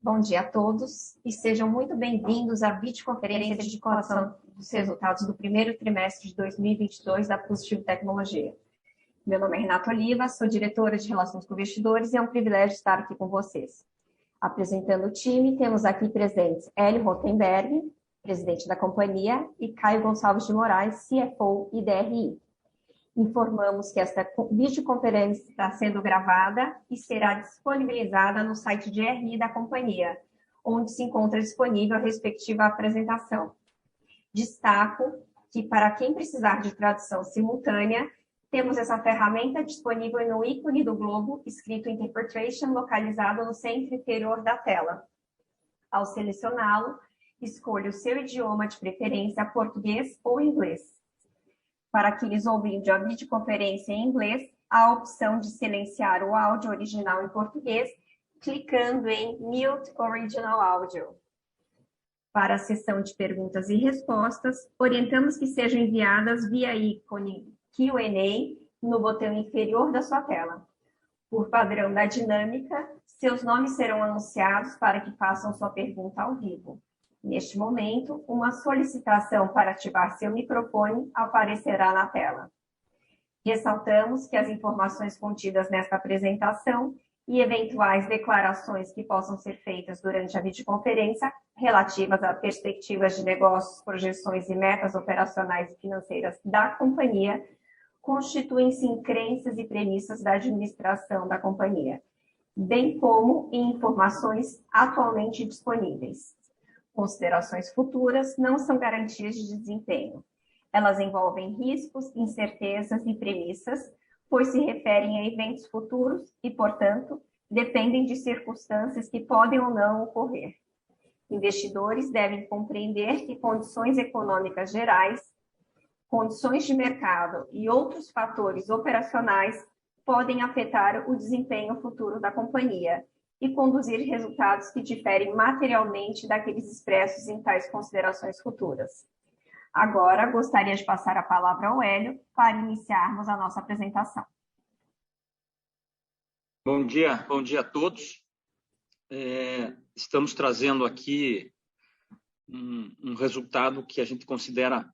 Bom dia a todos e sejam muito bem-vindos à videoconferência de divulgação dos resultados do primeiro trimestre de 2022 da Positivo Tecnologia. Meu nome é Renata Oliva, sou diretora de Relações com Investidores e é um privilégio estar aqui com vocês. Apresentando o time, temos aqui presentes Hélio Rotenberg, presidente da companhia, e Caio Gonçalves de Moraes, CFO e DRI. Informamos que esta videoconferência está sendo gravada e será disponibilizada no site de RI da companhia, onde se encontra disponível a respectiva apresentação. Destaco que, para quem precisar de tradução simultânea, temos essa ferramenta disponível no ícone do globo, escrito Interpretation, localizado no centro inferior da tela. Ao selecioná-lo, escolha o seu idioma de preferência, português ou inglês. Para aqueles ouvindo a videoconferência em inglês, há a opção de silenciar o áudio original em português, clicando em Mute Original Audio. Para a sessão de perguntas e respostas, orientamos que sejam enviadas via ícone Q&A no botão inferior da sua tela. Por padrão da dinâmica, seus nomes serão anunciados para que façam sua pergunta ao vivo. Neste momento, uma solicitação para ativar seu microfone aparecerá na tela. Ressaltamos que as informações contidas nesta apresentação e eventuais declarações que possam ser feitas durante a videoconferência relativas a perspectivas de negócios, projeções e metas operacionais e financeiras da companhia constituem-se em crenças e premissas da administração da companhia, bem como em informações atualmente disponíveis. Considerações futuras não são garantias de desempenho. Elas envolvem riscos, incertezas e premissas, pois se referem a eventos futuros e, portanto, dependem de circunstâncias que podem ou não ocorrer. Investidores devem compreender que condições econômicas gerais, condições de mercado e outros fatores operacionais podem afetar o desempenho futuro da companhia e conduzir resultados que diferem materialmente daqueles expressos em tais considerações futuras. Agora, gostaria de passar a palavra ao Hélio para iniciarmos a nossa apresentação. Bom dia a todos. Estamos trazendo aqui um resultado que a gente considera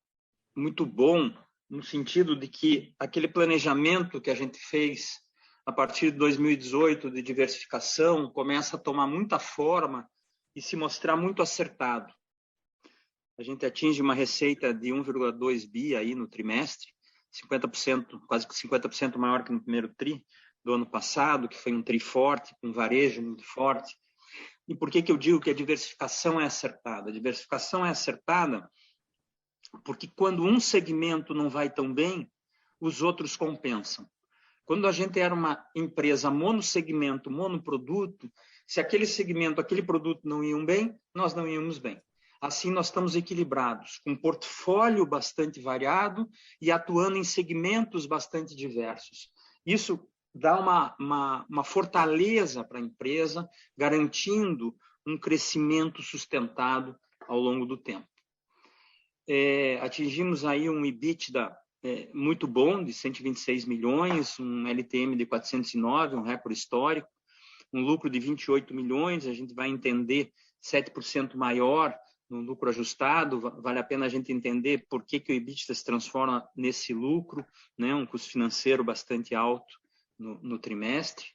muito bom, no sentido de que aquele planejamento que a gente fez a partir de 2018 de diversificação começa a tomar muita forma e se mostrar muito acertado. A gente atinge uma receita de 1,2 bi aí no trimestre, 50%, quase que 50% maior que no primeiro tri do ano passado, que foi um tri forte, com varejo muito forte. E por que eu digo que a diversificação é acertada? A diversificação é acertada porque quando um segmento não vai tão bem, os outros compensam. Quando a gente era uma empresa monossegmento, monoproduto, se aquele segmento, aquele produto não iam bem, nós não íamos bem. Assim, nós estamos equilibrados, com um portfólio bastante variado e atuando em segmentos bastante diversos. Isso dá uma fortaleza para a empresa, garantindo um crescimento sustentado ao longo do tempo. Atingimos aí um EBITDA muito bom, de 126 milhões, um LTM de 409, um recorde histórico, um lucro de 28 milhões, a gente vai entender 7% maior no lucro ajustado, vale a pena a gente entender por que o EBITDA se transforma nesse lucro, né? Um custo financeiro bastante alto no trimestre.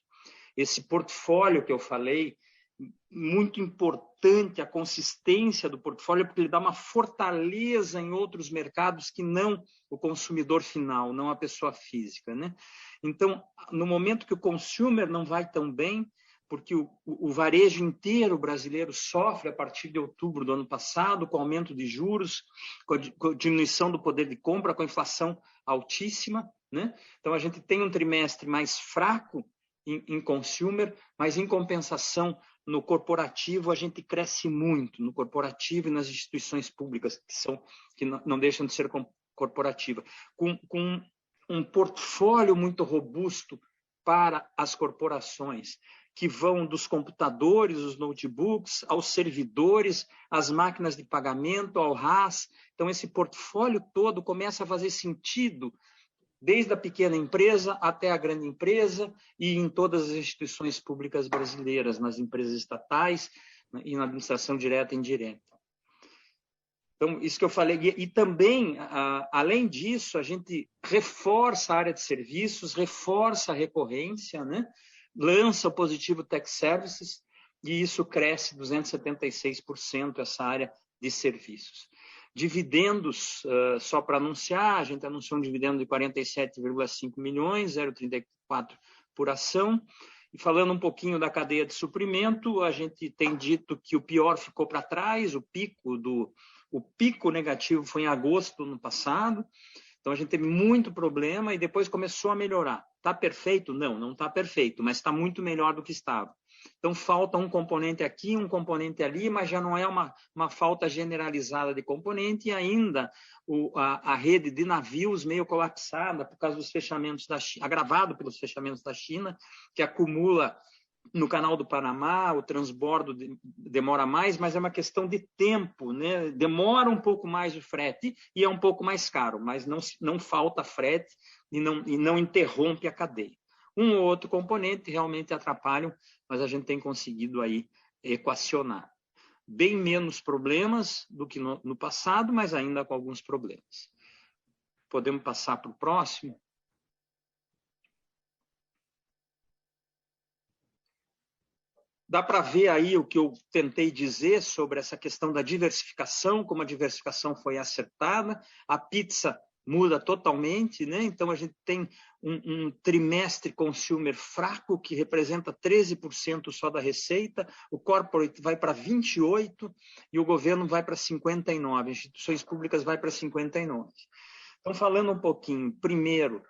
Esse portfólio que eu falei, muito importante a consistência do portfólio, porque ele dá uma fortaleza em outros mercados que não o consumidor final, não a pessoa física, né? Então, no momento que o consumer não vai tão bem, porque o varejo inteiro brasileiro sofre a partir de outubro do ano passado, com aumento de juros, com a diminuição do poder de compra, com a inflação altíssima, né? Então, a gente tem um trimestre mais fraco em consumer, mas em compensação, no corporativo, a gente cresce muito, no corporativo e nas instituições públicas, que não deixam de ser corporativa, com um portfólio muito robusto para as corporações, que vão dos computadores, os notebooks, aos servidores, às máquinas de pagamento, ao RaaS. Então, esse portfólio todo começa a fazer sentido desde a pequena empresa até a grande empresa e em todas as instituições públicas brasileiras, nas empresas estatais, né, e na administração direta e indireta. Então, isso que eu falei. E também, além disso, a gente reforça a área de serviços, reforça a recorrência, né? Lança o Positivo Tech Services, e isso cresce 276%, essa área de serviços. Dividendos, só para anunciar, a gente anunciou um dividendo de 47,5 milhões, 0,34 por ação. E falando um pouquinho da cadeia de suprimento, a gente tem dito que o pior ficou para trás, o pico negativo foi em agosto do ano passado, então a gente teve muito problema e depois começou a melhorar. Está perfeito? Não, não está perfeito, mas está muito melhor do que estava. Então falta um componente aqui, um componente ali, mas já não é uma falta generalizada de componente, e ainda a rede de navios meio colapsada por causa dos fechamentos da China, agravado pelos fechamentos da China, que acumula no Canal do Panamá, o transbordo demora mais, mas é uma questão de tempo, né? Demora um pouco mais de frete e é um pouco mais caro, mas não falta frete e não interrompe a cadeia. Um ou outro componente realmente atrapalham, mas a gente tem conseguido aí equacionar. Bem menos problemas do que no passado, mas ainda com alguns problemas. Podemos passar para o próximo? Dá para ver aí o que eu tentei dizer sobre essa questão da diversificação, como a diversificação foi acertada. A pizza muda totalmente, né? Então a gente tem um trimestre consumer fraco, que representa 13% só da receita, o corporate vai para 28% e o governo vai para 59%, instituições públicas vai para 59%. Então, falando um pouquinho, primeiro,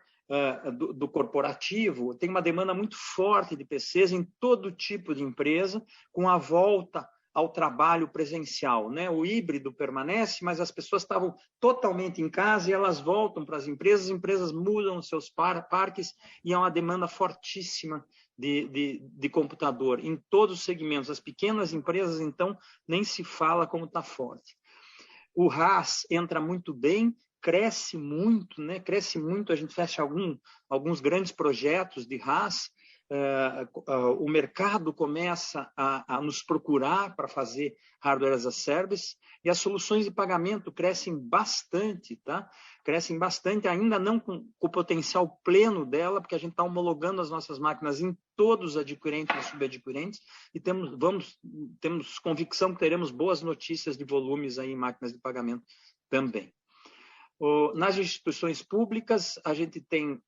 do corporativo, tem uma demanda muito forte de PCs em todo tipo de empresa, com a volta ao trabalho presencial, né? O híbrido permanece, mas as pessoas estavam totalmente em casa e elas voltam para as empresas mudam os seus parques e há uma demanda fortíssima de computador em todos os segmentos. As pequenas empresas, então, nem se fala como está forte. O RaaS entra muito bem, cresce muito, né? Cresce muito, a gente fecha alguns grandes projetos de RaaS, o mercado começa a nos procurar para fazer hardware as a service, e as soluções de pagamento crescem bastante, tá? Crescem bastante, ainda não com o potencial pleno dela, porque a gente está homologando as nossas máquinas em todos os adquirentes e subadquirentes, e temos convicção que teremos boas notícias de volumes aí em máquinas de pagamento também. Nas instituições públicas, a gente tem,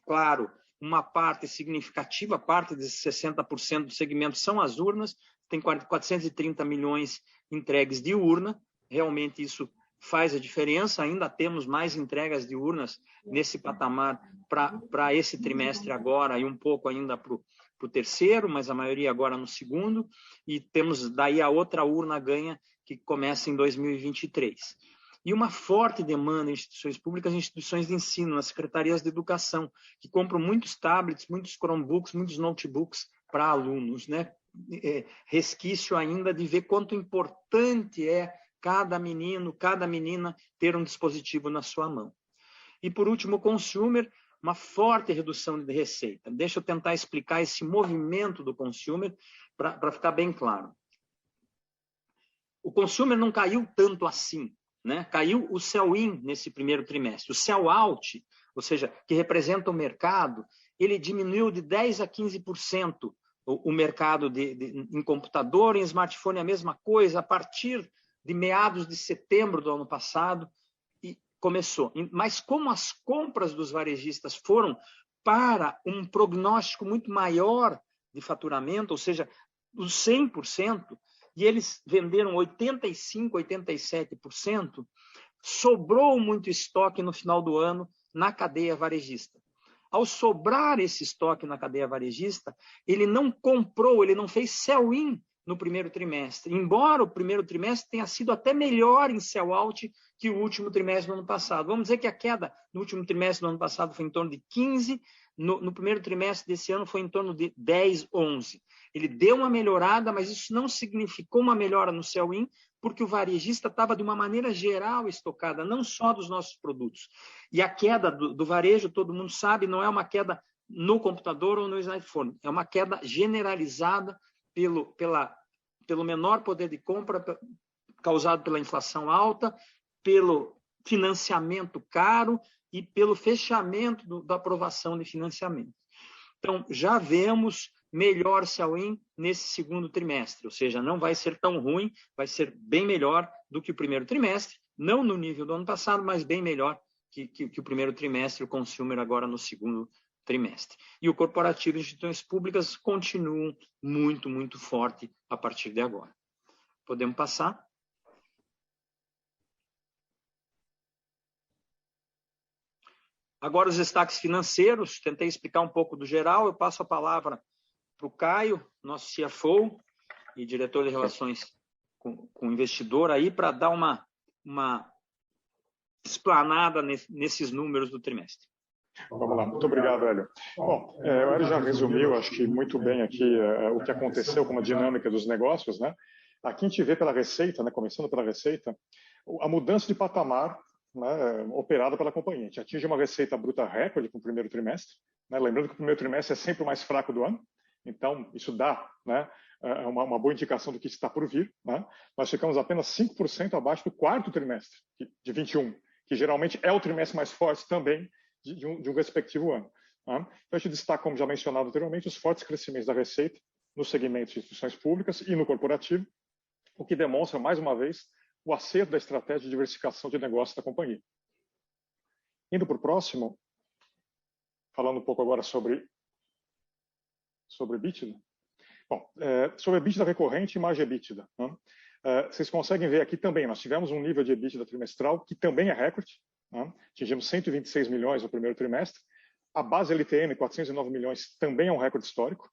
claro, uma parte significativa, parte de 60% do segmento são as urnas, tem 430 milhões entregues de urna, realmente isso faz a diferença, ainda temos mais entregas de urnas nesse patamar para esse trimestre agora e um pouco ainda para o terceiro, mas a maioria agora no segundo, e temos daí a outra urna ganha que começa em 2023. E uma forte demanda em instituições públicas e instituições de ensino, nas secretarias de educação, que compram muitos tablets, muitos Chromebooks, muitos notebooks para alunos, né? Resquício ainda de ver quanto importante é cada menino, cada menina ter um dispositivo na sua mão. E, por último, o consumer, uma forte redução de receita. Deixa eu tentar explicar esse movimento do consumer para ficar bem claro. O consumer não caiu tanto assim, né? Caiu o sell-in nesse primeiro trimestre. O sell-out, ou seja, que representa o mercado, ele diminuiu de 10% a 15%. O mercado em computador, em smartphone, a mesma coisa, a partir de meados de setembro do ano passado, e começou. Mas como as compras dos varejistas foram para um prognóstico muito maior de faturamento, ou seja, os 100%, e eles venderam 85%, 87%, sobrou muito estoque no final do ano na cadeia varejista. Ao sobrar esse estoque na cadeia varejista, ele não comprou, ele não fez sell-in no primeiro trimestre, embora o primeiro trimestre tenha sido até melhor em sell-out que o último trimestre do ano passado. Vamos dizer que a queda no último trimestre do ano passado foi em torno de 15%, no primeiro trimestre desse ano foi em torno de 10%, 11%. Ele deu uma melhorada, mas isso não significou uma melhora no sell-in, porque o varejista estava de uma maneira geral estocada, não só dos nossos produtos. E a queda do varejo, todo mundo sabe, não é uma queda no computador ou no smartphone, é uma queda generalizada pelo menor poder de compra causado pela inflação alta, pelo financiamento caro e pelo fechamento da aprovação de financiamento. Então, já vemos melhor sell-in nesse segundo trimestre, ou seja, não vai ser tão ruim, vai ser bem melhor do que o primeiro trimestre, não no nível do ano passado, mas bem melhor que o primeiro trimestre, o consumer agora no segundo trimestre. E o corporativo e instituições públicas continuam muito, muito forte a partir de agora. Podemos passar? Agora os destaques financeiros, tentei explicar um pouco do geral, eu passo a palavra para o Caio, nosso CFO e diretor de relações com o investidor, aí para dar uma explanada nesses números do trimestre. Vamos lá, muito obrigado, Hélio. Bom, o Hélio já resumiu, acho que muito bem aqui o que aconteceu com a dinâmica dos negócios, né? Aqui a gente vê pela receita, né, começando pela receita, a mudança de patamar, né, operada pela companhia. A gente atinge uma receita bruta recorde com o primeiro trimestre, né? Lembrando que o primeiro trimestre é sempre o mais fraco do ano, então isso dá, né, uma boa indicação do que está por vir, né? Nós ficamos apenas 5% abaixo do quarto trimestre de 21, que geralmente é o trimestre mais forte também de um respectivo ano. Tá? Então, a gente destaca, como já mencionado anteriormente, os fortes crescimentos da receita no segmento de instituições públicas e no corporativo, o que demonstra, mais uma vez, o acerto da estratégia de diversificação de negócios da companhia. Indo para o próximo, falando um pouco agora sobre EBITDA. Bom, sobre EBITDA recorrente e margem EBITDA. Né? Vocês conseguem ver aqui também, nós tivemos um nível de EBITDA trimestral que também é recorde, né? Atingimos 126 milhões no primeiro trimestre. A base LTM, 409 milhões, também é um recorde histórico.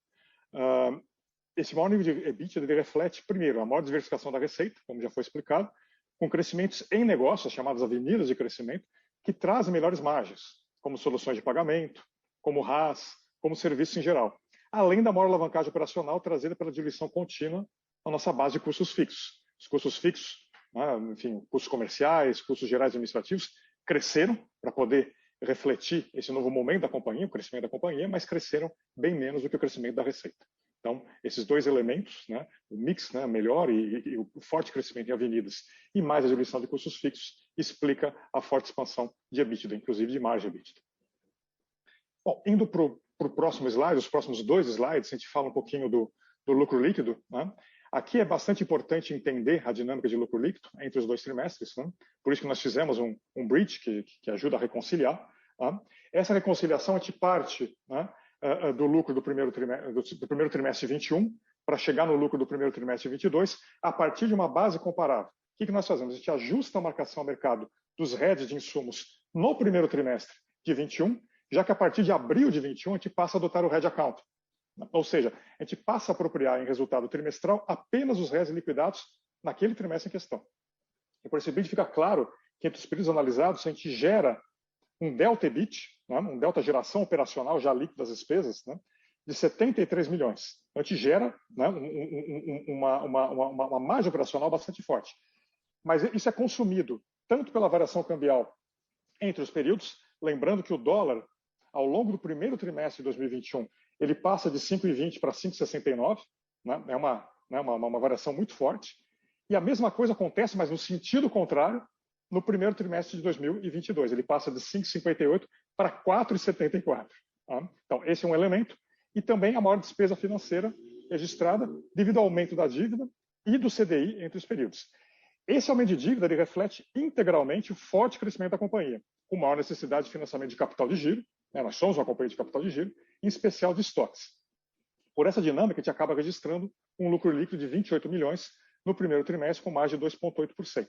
Esse maior nível de EBITDA ele reflete, primeiro, a maior diversificação da receita, como já foi explicado, com crescimentos em negócios, chamadas avenidas de crescimento, que trazem melhores margens, como soluções de pagamento, como RaaS, como serviços em geral. Além da maior alavancagem operacional trazida pela diluição contínua na nossa base de custos fixos. Os custos fixos, né, enfim, custos comerciais, custos gerais e administrativos, cresceram para poder refletir esse novo momento da companhia, o crescimento da companhia, mas cresceram bem menos do que o crescimento da receita. Então, esses dois elementos, né, o mix, né, melhor e o forte crescimento em avenidas e mais a diluição de custos fixos, explica a forte expansão de EBITDA, inclusive de margem EBITDA. Bom, indo para o próximo slide, os próximos dois slides, a gente fala um pouquinho do lucro líquido. Né? Aqui é bastante importante entender a dinâmica de lucro líquido entre os dois trimestres, né? Por isso que nós fizemos um bridge que ajuda a reconciliar. Né? Essa reconciliação a gente parte, né, do lucro do primeiro trimestre de 21 para chegar no lucro do primeiro trimestre de 22 a partir de uma base comparável. O que nós fazemos? A gente ajusta a marcação ao mercado dos hedges de insumos no primeiro trimestre de 21, já que a partir de abril de 21 a gente passa a adotar o hedge account. Ou seja, a gente passa a apropriar em resultado trimestral apenas os hedges liquidados naquele trimestre em questão. E por esse bid fica claro que entre os períodos analisados a gente gera um delta EBIT, né, um delta geração operacional já líquido das despesas, né, de 73 milhões. Então, a gente gera, né, uma margem operacional bastante forte. Mas isso é consumido tanto pela variação cambial entre os períodos, lembrando que o dólar, ao longo do primeiro trimestre de 2021, ele passa de 5,20 para 5,69, né, é uma variação muito forte. E a mesma coisa acontece, mas no sentido contrário, no primeiro trimestre de 2022. Ele passa de 5,58 para 4,74. Tá? Então, esse é um elemento. E também a maior despesa financeira registrada devido ao aumento da dívida e do CDI entre os períodos. Esse aumento de dívida ele reflete integralmente o forte crescimento da companhia, com maior necessidade de financiamento de capital de giro. Né? Nós somos uma companhia de capital de giro, em especial de estoques. Por essa dinâmica, a gente acaba registrando um lucro líquido de 28 milhões no primeiro trimestre, com margem de 2,8%.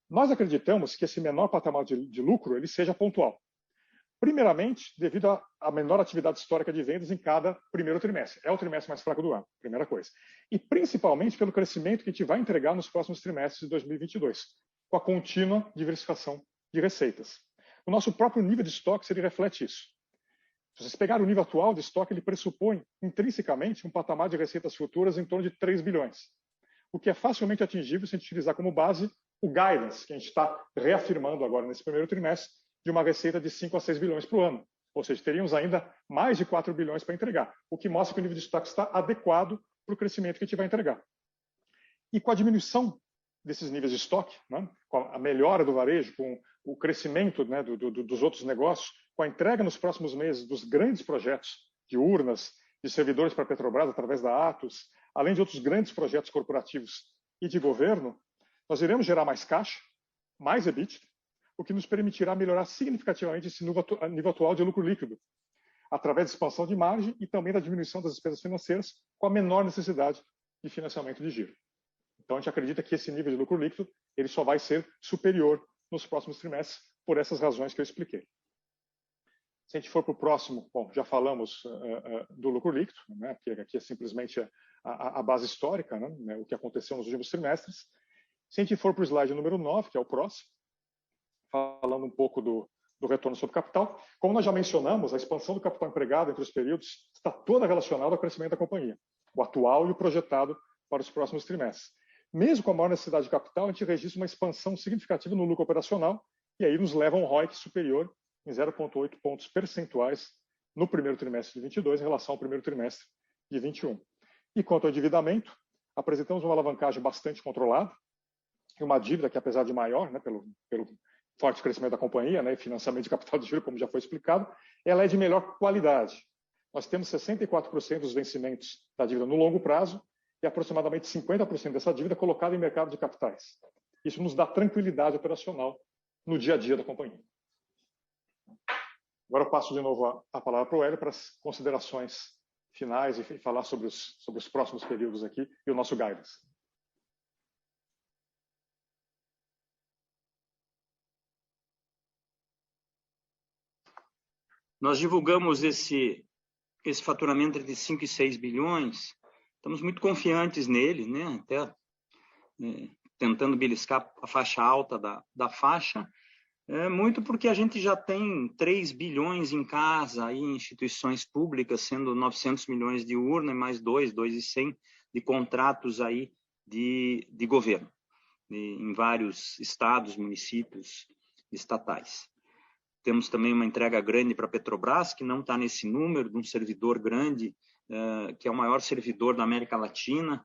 Nós acreditamos que esse menor patamar de lucro ele seja pontual. Primeiramente, devido à menor atividade histórica de vendas em cada primeiro trimestre. É o trimestre mais fraco do ano, primeira coisa. E principalmente pelo crescimento que a gente vai entregar nos próximos trimestres de 2022, com a contínua diversificação de receitas. O nosso próprio nível de estoques ele reflete isso. Se vocês pegarem o nível atual de estoque, ele pressupõe intrinsecamente um patamar de receitas futuras em torno de 3 bilhões, o que é facilmente atingível se a gente utilizar como base o guidance que a gente está reafirmando agora nesse primeiro trimestre de uma receita de 5 a 6 bilhões por ano. Ou seja, teríamos ainda mais de 4 bilhões para entregar, o que mostra que o nível de estoque está adequado para o crescimento que a gente vai entregar. E com a diminuição desses níveis de estoque, né, com a melhora do varejo, com o crescimento, né, dos outros negócios, com a entrega nos próximos meses dos grandes projetos de urnas, de servidores para a Petrobras através da Atos, além de outros grandes projetos corporativos e de governo, nós iremos gerar mais caixa, mais EBITDA, o que nos permitirá melhorar significativamente esse nível atual de lucro líquido, através da expansão de margem e também da diminuição das despesas financeiras, com a menor necessidade de financiamento de giro. Então, a gente acredita que esse nível de lucro líquido ele só vai ser superior nos próximos trimestres, por essas razões que eu expliquei. Se a gente for para o próximo, bom, já falamos do lucro líquido, né, que aqui é simplesmente a base histórica, né, o que aconteceu nos últimos trimestres. Se a gente for para o slide número 9, que é o próximo, falando um pouco do retorno sobre capital, como nós já mencionamos, a expansão do capital empregado entre os períodos está toda relacionada ao crescimento da companhia, o atual e o projetado para os próximos trimestres. Mesmo com a maior necessidade de capital, a gente registra uma expansão significativa no lucro operacional e aí nos leva a um ROIC superior em 0,8 pontos percentuais no primeiro trimestre de 22 em relação ao primeiro trimestre de 21. E quanto ao endividamento, apresentamos uma alavancagem bastante controlada e uma dívida que, apesar de maior, né, pelo forte crescimento da companhia, né, e financiamento de capital de giro, como já foi explicado, ela é de melhor qualidade. Nós temos 64% dos vencimentos da dívida no longo prazo e aproximadamente 50% dessa dívida colocada em mercado de capitais. Isso nos dá tranquilidade operacional no dia a dia da companhia. Agora eu passo de novo a palavra para o Hélio para as considerações finais e falar sobre os próximos períodos aqui e o nosso guidance. Nós divulgamos esse faturamento de 5 e 6 bilhões, estamos muito confiantes nele, né? Até tentando beliscar a faixa alta da faixa, muito porque a gente já tem 3 bilhões em casa, aí, em instituições públicas, sendo 900 milhões de urna e mais 2,100 de contratos aí de governo, em vários estados, municípios, estatais. Temos também uma entrega grande para a Petrobras, que não está nesse número, de um servidor grande, que é o maior servidor da América Latina,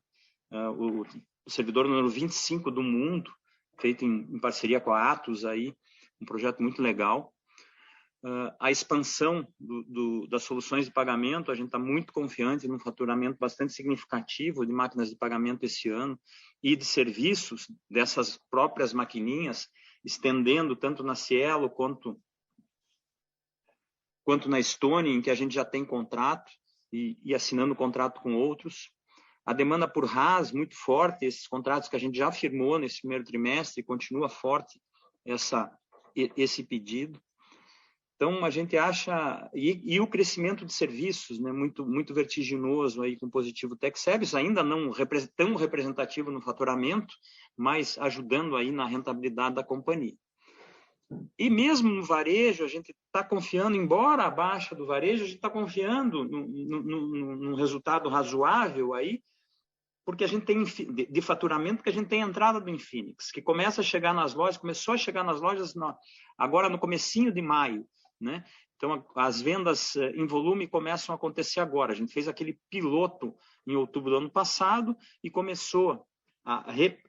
o servidor número 25 do mundo, feito em parceria com a Atos, aí, um projeto muito legal. A expansão das soluções de pagamento, a gente está muito confiante num faturamento bastante significativo de máquinas de pagamento esse ano e de serviços dessas próprias maquininhas, estendendo tanto na Cielo quanto na Estônia, em que a gente já tem contrato e assinando contrato com outros. A demanda por RaaS muito forte, esses contratos que a gente já firmou nesse primeiro trimestre, continua forte esse pedido. Então, a gente acha... E o crescimento de serviços, né, muito vertiginoso aí com o Positivo Tech Services, ainda não tão representativo no faturamento, mas ajudando aí na rentabilidade da companhia. E mesmo no varejo, a gente está confiando, embora a baixa do varejo, a gente está confiando num resultado razoável aí, porque a gente tem de faturamento, porque a gente tem a entrada do Infinix, que começou a chegar nas lojas agora no comecinho de maio, né? Então, as vendas em volume começam a acontecer agora. A gente fez aquele piloto em outubro do ano passado e começou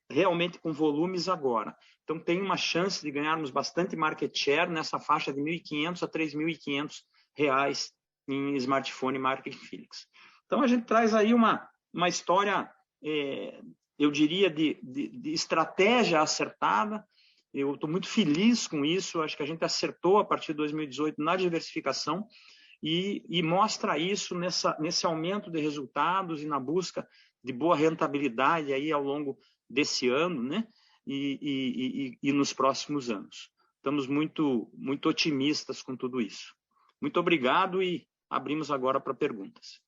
realmente com volumes agora. Então, tem uma chance de ganharmos bastante market share nessa faixa de R$ 1.500 a R$ 3.500 em smartphone marca Infinix. Então, a gente traz aí uma história, eu diria, de estratégia acertada. Eu estou muito feliz com isso. Acho que a gente acertou a partir de 2018 na diversificação e mostra isso nesse aumento de resultados e na busca de boa rentabilidade aí ao longo desse ano, né? E nos próximos anos. Estamos muito otimistas com tudo isso. Muito obrigado e abrimos agora para perguntas.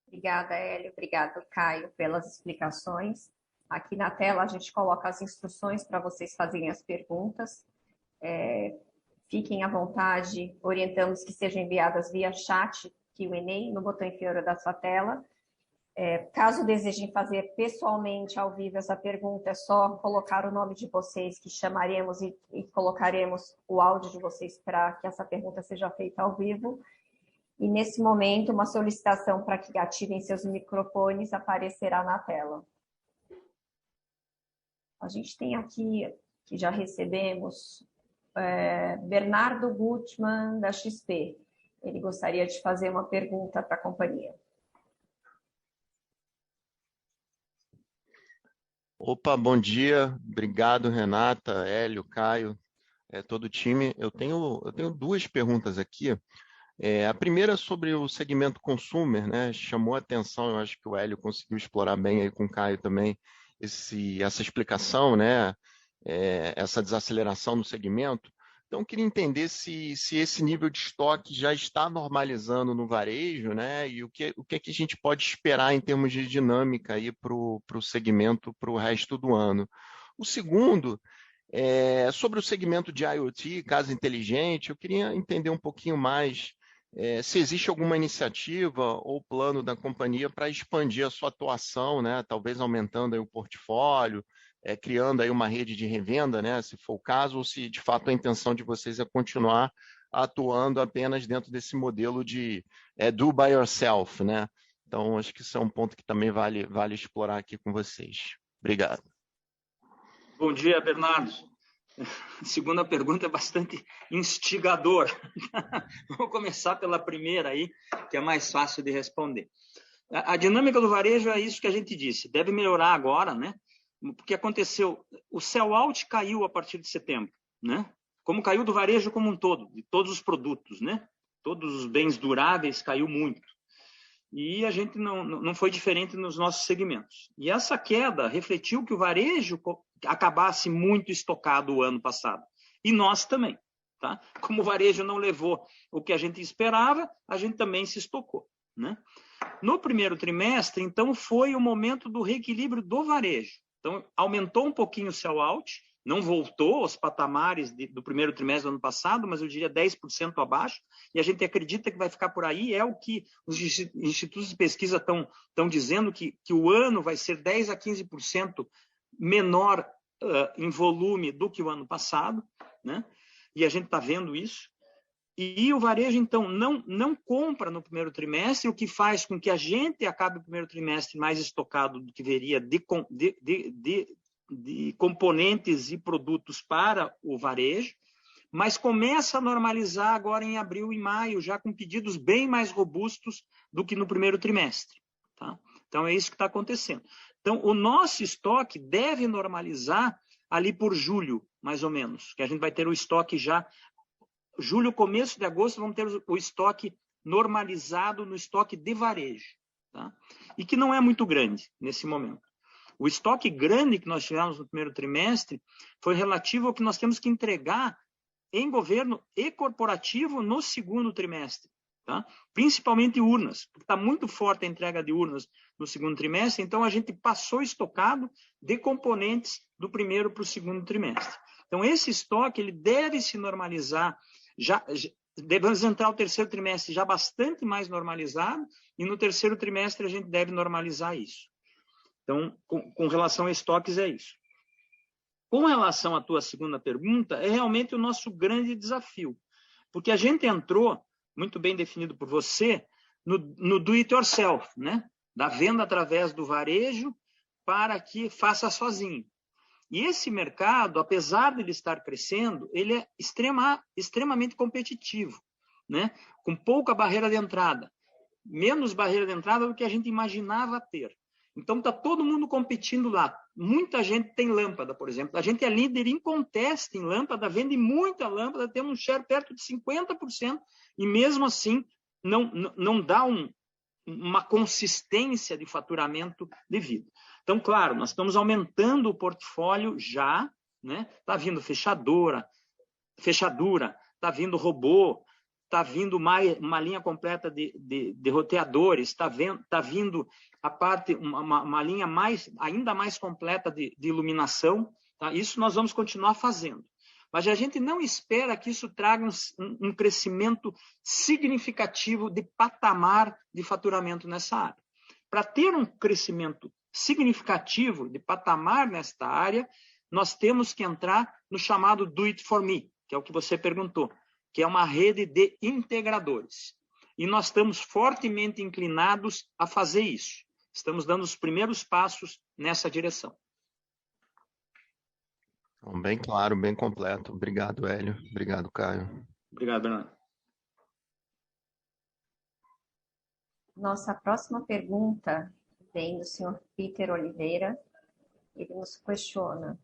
Obrigada, Hélio. Obrigado, Caio, pelas explicações. Aqui na tela a gente coloca as instruções para vocês fazerem as perguntas. Fiquem à vontade, orientamos que sejam enviadas via chat, Q&A, no botão inferior da sua tela. Caso desejem fazer pessoalmente ao vivo essa pergunta, é só colocar o nome de vocês, que chamaremos e colocaremos o áudio de vocês para que essa pergunta seja feita ao vivo. E, nesse momento, uma solicitação para que ativem seus microfones aparecerá na tela. A gente tem aqui, que já recebemos, Bernardo Gutmann, da XP. Ele gostaria de fazer uma pergunta para a companhia. Opa, bom dia. Obrigado, Renata, Hélio, Caio, todo o time. Eu tenho duas perguntas aqui. A primeira é sobre o segmento consumer, né? Chamou a atenção, eu acho que o Hélio conseguiu explorar bem aí com o Caio também essa explicação, né? Essa desaceleração no segmento. Então, eu queria entender se esse nível de estoque já está normalizando no varejo, né? E o que é que a gente pode esperar em termos de dinâmica aí para o segmento para o resto do ano. O segundo é sobre o segmento de IoT, casa inteligente. Eu queria entender um pouquinho mais se existe alguma iniciativa ou plano da companhia para expandir a sua atuação, né? Talvez aumentando aí o portfólio, criando aí uma rede de revenda, né, se for o caso, ou se de fato a intenção de vocês é continuar atuando apenas dentro desse modelo de do by yourself, né? Então, acho que isso é um ponto que também vale explorar aqui com vocês. Obrigado. Bom dia, Bernardo. A segunda pergunta é bastante instigador. Vou começar pela primeira aí, que é mais fácil de responder. A dinâmica do varejo é isso que a gente disse, deve melhorar agora, né? Porque aconteceu, o sell-out caiu a partir de setembro, né? Como caiu do varejo como um todo, de todos os produtos, né? Todos os bens duráveis caiu muito. E a gente não foi diferente nos nossos segmentos. E essa queda refletiu que o varejo acabasse muito estocado o ano passado. E nós também, tá? Como o varejo não levou o que a gente esperava, a gente também se estocou, né? No primeiro trimestre, então, foi o momento do reequilíbrio do varejo. Então, aumentou um pouquinho o sell-out, não voltou aos patamares do primeiro trimestre do ano passado, mas eu diria 10% abaixo, e a gente acredita que vai ficar por aí, é o que os institutos de pesquisa estão dizendo, que o ano vai ser 10% a 15% menor em volume do que o ano passado, né? E a gente está vendo isso. E o varejo, então, não compra no primeiro trimestre, o que faz com que a gente acabe o primeiro trimestre mais estocado do que deveria de componentes e produtos para o varejo, mas começa a normalizar agora em abril e maio, já com pedidos bem mais robustos do que no primeiro trimestre. Tá? Então, é isso que está acontecendo. Então, o nosso estoque deve normalizar ali por julho, mais ou menos, que a gente vai ter o estoque já... Julho, começo de agosto, vamos ter o estoque normalizado no estoque de varejo, tá? E que não é muito grande nesse momento. O estoque grande que nós tivemos no primeiro trimestre foi relativo ao que nós temos que entregar em governo e corporativo no segundo trimestre, tá? Principalmente urnas, porque está muito forte a entrega de urnas no segundo trimestre, então a gente passou estocado de componentes do primeiro para o segundo trimestre. Então, esse estoque ele deve se normalizar. Já devemos entrar o terceiro trimestre já bastante mais normalizado, e no terceiro trimestre a gente deve normalizar isso. Então, com relação a estoques, é isso. Com relação à tua segunda pergunta, é realmente o nosso grande desafio, porque a gente entrou, muito bem definido por você, no do it yourself, né? Da venda através do varejo para que faça sozinho. E esse mercado, apesar de ele estar crescendo, ele é extremamente competitivo, né? Com pouca barreira de entrada, menos barreira de entrada do que a gente imaginava ter. Então, está todo mundo competindo lá. Muita gente tem lâmpada, por exemplo. A gente é líder inconteste em lâmpada, vende muita lâmpada, temos um share perto de 50%, e mesmo assim não dá uma consistência de faturamento devido. Então, claro, nós estamos aumentando o portfólio já, né? Está vindo fechadura, está vindo robô, está vindo uma linha completa de roteadores, está vindo a parte, uma linha ainda mais completa de iluminação. Tá? Isso nós vamos continuar fazendo. Mas a gente não espera que isso traga um crescimento significativo de patamar de faturamento nessa área. Para ter um crescimento significativo de patamar nesta área, nós temos que entrar no chamado Do It For Me, que é o que você perguntou, que é uma rede de integradores. e nós estamos fortemente inclinados a fazer isso. Estamos dando os primeiros passos nessa direção. Bem claro, bem completo. Obrigado, Hélio. Obrigado, Caio. Obrigado, Bernardo. Nossa próxima pergunta vem do senhor Peter Oliveira. Ele nos questiona: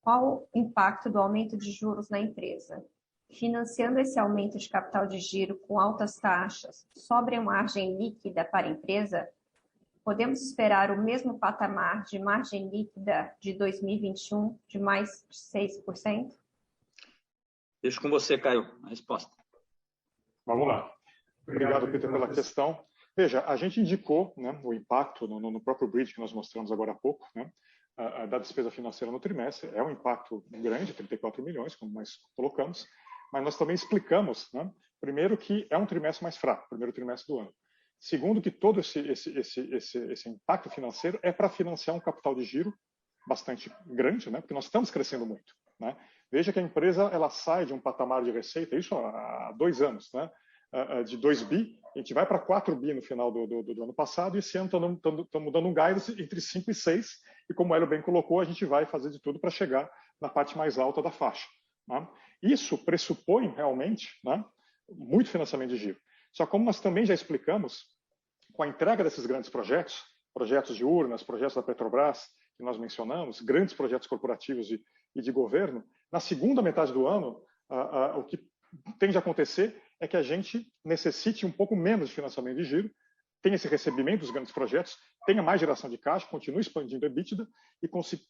qual o impacto do aumento de juros na empresa? Financiando esse aumento de capital de giro com altas taxas, sobre a margem líquida para a empresa, podemos esperar o mesmo patamar de margem líquida de 2021 de mais de 6%? Deixo com você, Caio, a resposta. Vamos lá. Obrigado, Peter, pela questão. Veja, a gente indicou, né, o impacto no próprio bridge que nós mostramos agora há pouco, né, da despesa financeira no trimestre. É um impacto grande, 34 milhões, como nós colocamos, mas nós também explicamos, né, primeiro, que é um trimestre mais fraco, primeiro trimestre do ano. Segundo, que todo esse impacto financeiro é para financiar um capital de giro bastante grande, né, porque nós estamos crescendo muito. Né? Veja que a empresa ela sai de um patamar de receita, isso há 2 anos, né, de 2 bi, a gente vai para 4 bi no final do ano passado, e esse ano estamos dando um guidance entre 5 e 6, e como o Hélio bem colocou, a gente vai fazer de tudo para chegar na parte mais alta da faixa. Né? Isso pressupõe realmente, né, muito financiamento de giro. Só como nós também já explicamos, com a entrega desses grandes projetos, projetos de urnas, projetos da Petrobras, que nós mencionamos, grandes projetos corporativos e de governo, na segunda metade do ano, o que tende a acontecer é que a gente necessite um pouco menos de financiamento de giro, tenha esse recebimento dos grandes projetos, tenha mais geração de caixa, continue expandindo a EBITDA e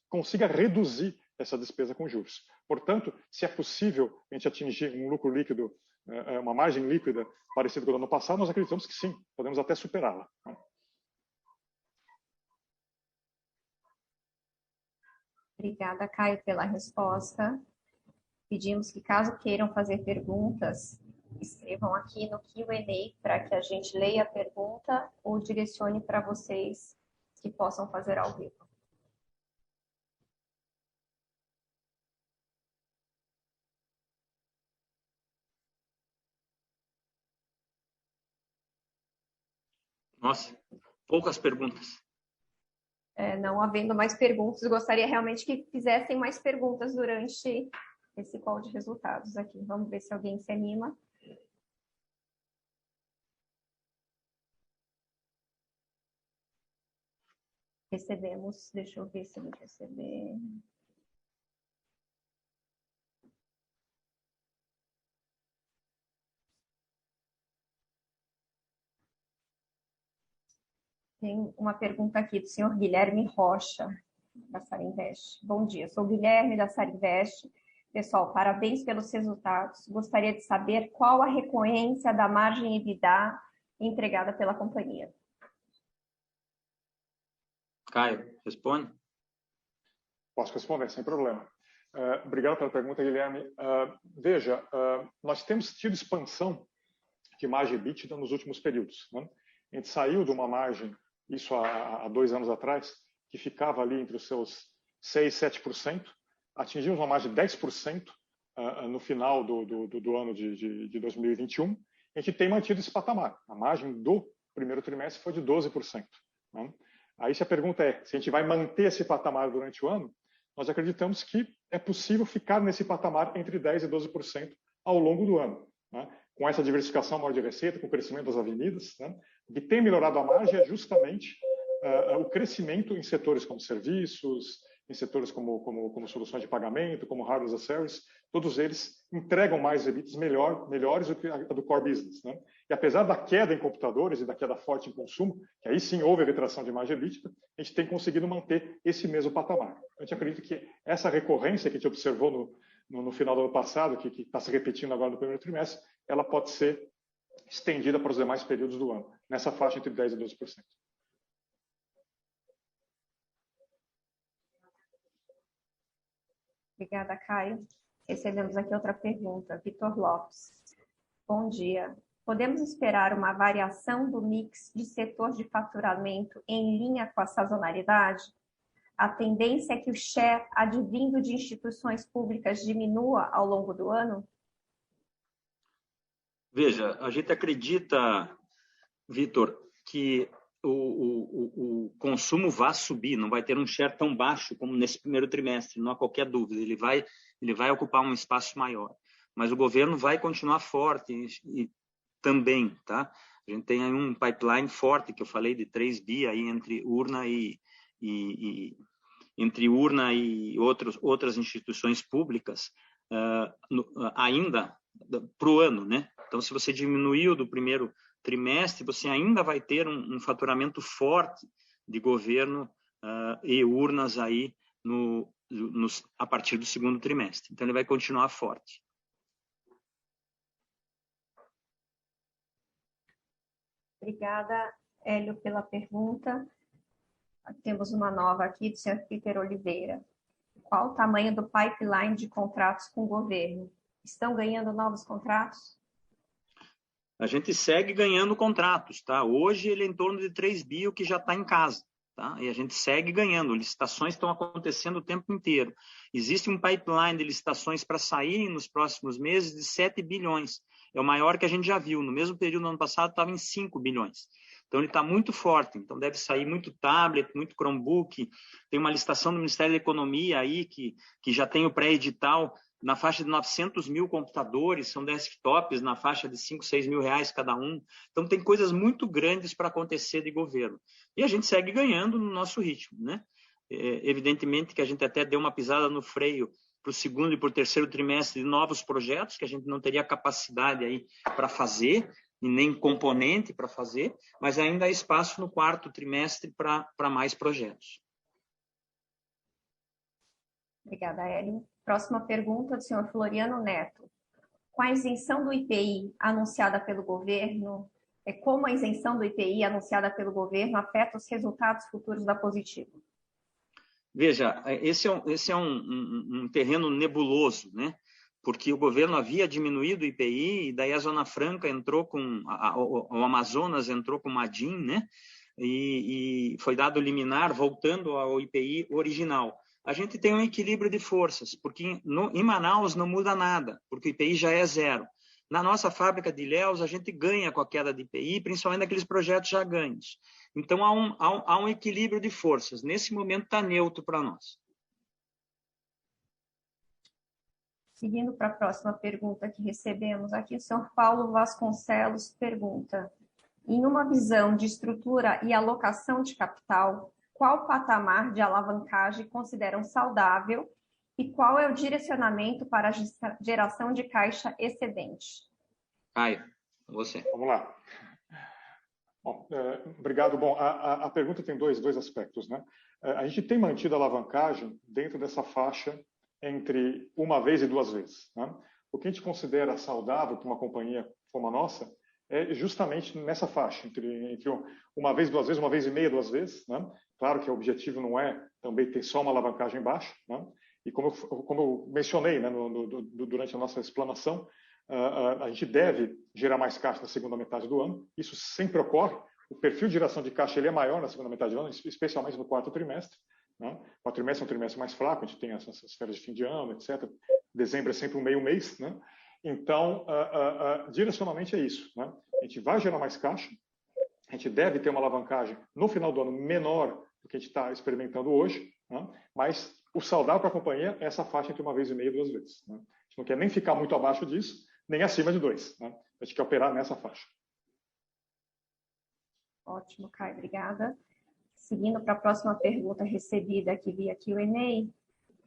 consiga reduzir essa despesa com juros. Portanto, se é possível a gente atingir um lucro líquido, uma margem líquida parecida com o do ano passado, nós acreditamos que sim, podemos até superá-la. Obrigada, Caio, pela resposta. Pedimos que, caso queiram fazer perguntas, escrevam aqui no Q&A para que a gente leia a pergunta ou direcione para vocês que possam fazer ao vivo. Nossa, poucas perguntas. Não havendo mais perguntas, gostaria realmente que fizessem mais perguntas durante esse call de resultados aqui. Vamos ver se alguém se anima. Recebemos, deixa eu ver se a gente receber. Tem uma pergunta aqui do senhor Guilherme Rocha, da Sarinvest. Bom dia, sou o Guilherme da Sarinvest. Pessoal, parabéns pelos resultados. Gostaria de saber qual a recorrência da margem EBITDA entregada pela companhia. Caio, responde. Posso responder, sem problema. Obrigado pela pergunta, Guilherme. Veja, nós temos tido expansão de margem EBITDA nos últimos períodos. Né? A gente saiu de uma margem, isso há 2 anos atrás, que ficava ali entre os seus 6%, 7%, atingimos uma margem de 10% no final do ano de 2021. A gente tem mantido esse patamar. A margem do primeiro trimestre foi de 12%. Né? Aí se a pergunta é, se a gente vai manter esse patamar durante o ano, nós acreditamos que é possível ficar nesse patamar entre 10% e 12% ao longo do ano. Né? Com essa diversificação maior de receita, com o crescimento das avenidas, né? O que tem melhorado a margem é justamente o crescimento em setores como serviços, em setores como soluções de pagamento, como hardware as a service, todos eles entregam mais EBITDAs melhores do que a do core business. Né? E apesar da queda em computadores e da queda forte em consumo, que aí sim houve a retração de margem EBITDA, a gente tem conseguido manter esse mesmo patamar. A gente acredita que essa recorrência que a gente observou no final do ano passado, que está se repetindo agora no primeiro trimestre, ela pode ser estendida para os demais períodos do ano, nessa faixa entre 10% e 12%. Obrigada, Caio. Recebemos aqui outra pergunta. Vitor Lopes. Bom dia. Podemos esperar uma variação do mix de setor de faturamento em linha com a sazonalidade? A tendência é que o share advindo de instituições públicas diminua ao longo do ano? Veja, a gente acredita, Vitor, que o consumo vai subir, não vai ter um share tão baixo como nesse primeiro trimestre, não há qualquer dúvida, ele vai ocupar um espaço maior. Mas o governo vai continuar forte e também, tá? A gente tem aí um pipeline forte, que eu falei de 3 bi aí entre urna e outras instituições públicas, ainda para o ano, né? Então, se você diminuiu do primeiro trimestre, você ainda vai ter um faturamento forte de governo e urnas aí a partir do segundo trimestre. Então, ele vai continuar forte. Obrigada, Hélio, pela pergunta. Temos uma nova aqui do senhor Peter Oliveira. Qual o tamanho do pipeline de contratos com o governo? Estão ganhando novos contratos? A gente segue ganhando contratos, tá? Hoje ele é em torno de 3 bi, o que já está em casa, tá? E a gente segue ganhando. Licitações estão acontecendo o tempo inteiro. Existe um pipeline de licitações para saírem nos próximos meses de 7 bilhões. É o maior que a gente já viu. No mesmo período do ano passado estava em 5 bilhões. Então, ele está muito forte. Então, deve sair muito tablet, muito Chromebook. Tem uma licitação do Ministério da Economia aí, que já tem o pré-edital, na faixa de 900 mil computadores, são desktops na faixa de 5, 6 mil reais cada um. Então, tem coisas muito grandes para acontecer de governo. E a gente segue ganhando no nosso ritmo, né? Evidentemente que a gente até deu uma pisada no freio para o segundo e para o terceiro trimestre de novos projetos, que a gente não teria capacidade aí para fazer, e nem componente para fazer, mas ainda há espaço no quarto trimestre para mais projetos. Obrigada, Hélio. Próxima pergunta do senhor Floriano Neto. Com a isenção do IPI anunciada pelo governo, como a isenção do IPI anunciada pelo governo afeta os resultados futuros da Positivo? Veja, esse é um terreno nebuloso, né? Porque o governo havia diminuído o IPI, e daí a Zona Franca entrou com, o Amazonas entrou com uma DIN, né? E foi dado liminar, voltando ao IPI original. A gente tem um equilíbrio de forças, porque em Manaus não muda nada, porque o IPI já é zero. Na nossa fábrica de Ilhéus, a gente ganha com a queda de IPI, principalmente naqueles projetos já ganhos. Então, há um equilíbrio de forças. Nesse momento, está neutro para nós. Seguindo para a próxima pergunta que recebemos aqui, o senhor Paulo Vasconcelos pergunta: em uma visão de estrutura e alocação de capital, qual patamar de alavancagem consideram saudável e qual é o direcionamento para a geração de caixa excedente? Caio, você. Vamos lá. Bom, obrigado. Bom, a pergunta tem dois aspectos, né? A gente tem mantido a alavancagem dentro dessa faixa entre uma vez e 2 vezes, né? O que a gente considera saudável para uma companhia como a nossa é justamente nessa faixa, entre uma vez, 2 vezes, 1,5 vezes, 2 vezes, né? Claro que o objetivo não é também ter só uma alavancagem baixa, né? E como eu mencionei, né, durante a nossa explanação, a gente deve gerar mais caixa na segunda metade do ano. Isso sempre ocorre. O perfil de geração de caixa ele é maior na segunda metade do ano, especialmente no quarto trimestre, né? O quarto trimestre é um trimestre mais fraco, a gente tem essas férias de fim de ano, etc. Dezembro é sempre um meio mês, né? Então, direcionalmente é isso, né? A gente vai gerar mais caixa, a gente deve ter uma alavancagem no final do ano menor do que a gente está experimentando hoje, né? Mas o saudável para a companhia é essa faixa entre 1,5 vezes e 2 vezes, né? A gente não quer nem ficar muito abaixo disso, nem acima de 2, né? A gente quer operar nessa faixa. Ótimo, Caio, obrigada. Seguindo para a próxima pergunta recebida aqui via Q&A,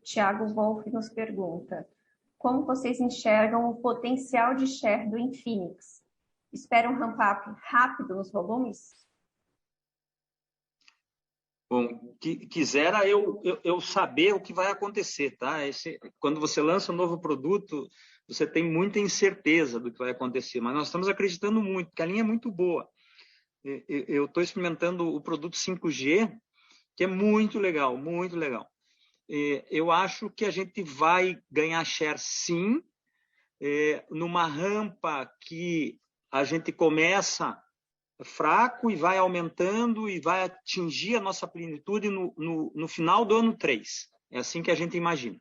Thiago Wolff nos pergunta: como vocês enxergam o potencial de share do Infinix? Esperam um ramp-up rápido nos volumes? Bom, quisera eu saber o que vai acontecer, tá? Quando você lança um novo produto, você tem muita incerteza do que vai acontecer, mas nós estamos acreditando muito, porque a linha é muito boa. Eu estou experimentando o produto 5G, que é muito legal, muito legal. Eu acho que a gente vai ganhar share, sim, numa rampa que a gente começa fraco e vai aumentando e vai atingir a nossa plenitude no final do ano 3. É assim que a gente imagina.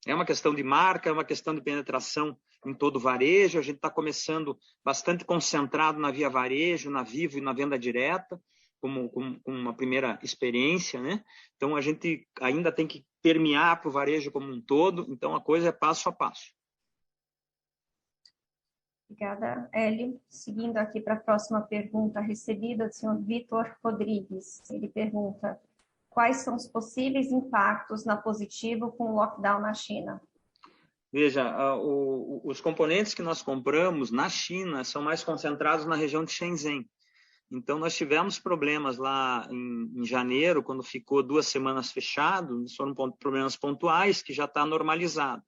É uma questão de marca, é uma questão de penetração em todo o varejo, a gente está começando bastante concentrado na Via Varejo, na Vivo e na venda direta, como uma primeira experiência, né? Então, a gente ainda tem que permear para o varejo como um todo, então a coisa é passo a passo. Obrigada, Hélio. Seguindo aqui para a próxima pergunta recebida do senhor Vitor Rodrigues. Ele pergunta: quais são os possíveis impactos na positivo com o lockdown na China? Veja, os componentes que nós compramos na China são mais concentrados na região de Shenzhen. Então, nós tivemos problemas lá em janeiro, quando ficou 2 semanas fechado, foram problemas pontuais que já está normalizado.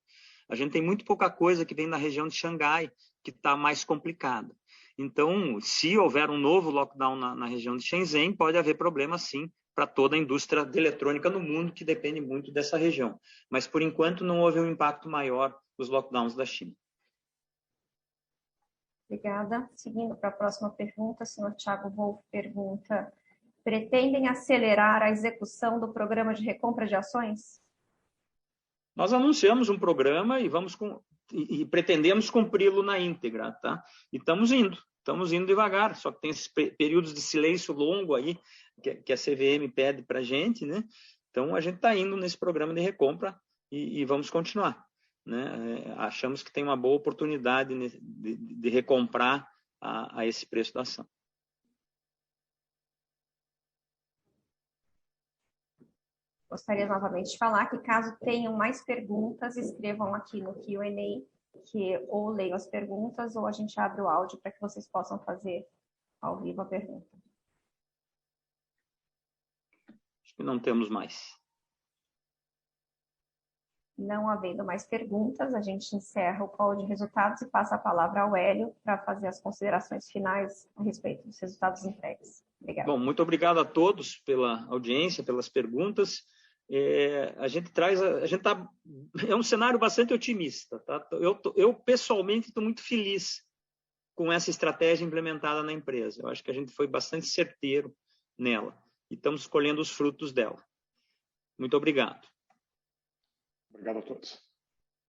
A gente tem muito pouca coisa que vem da região de Xangai, que está mais complicada. Então, se houver um novo lockdown na região de Shenzhen, pode haver problema, sim, para toda a indústria de eletrônica no mundo, que depende muito dessa região. Mas, por enquanto, não houve um impacto maior dos lockdowns da China. Obrigada. Seguindo para a próxima pergunta, o senhor Thiago Wolff pergunta: pretendem acelerar a execução do programa de recompra de ações? Nós anunciamos um programa e pretendemos cumpri-lo na íntegra, tá? E estamos indo devagar, só que tem esses períodos de silêncio longo aí, que a CVM pede para a gente, né? Então, a gente está indo nesse programa de recompra e vamos continuar. Né? Achamos que tem uma boa oportunidade de recomprar a esse preço da ação. Gostaria novamente de falar que, caso tenham mais perguntas, escrevam aqui no Q&A, que ou leiam as perguntas ou a gente abre o áudio para que vocês possam fazer ao vivo a pergunta. Acho que não temos mais. Não havendo mais perguntas, a gente encerra o call de resultados e passa a palavra ao Hélio para fazer as considerações finais a respeito dos resultados entregues. Obrigada. Bom, muito obrigado a todos pela audiência, pelas perguntas. É um cenário bastante otimista, tá? Eu pessoalmente estou muito feliz com essa estratégia implementada na empresa. Eu acho que a gente foi bastante certeiro nela e estamos colhendo os frutos dela. Muito obrigado. Obrigado a todos.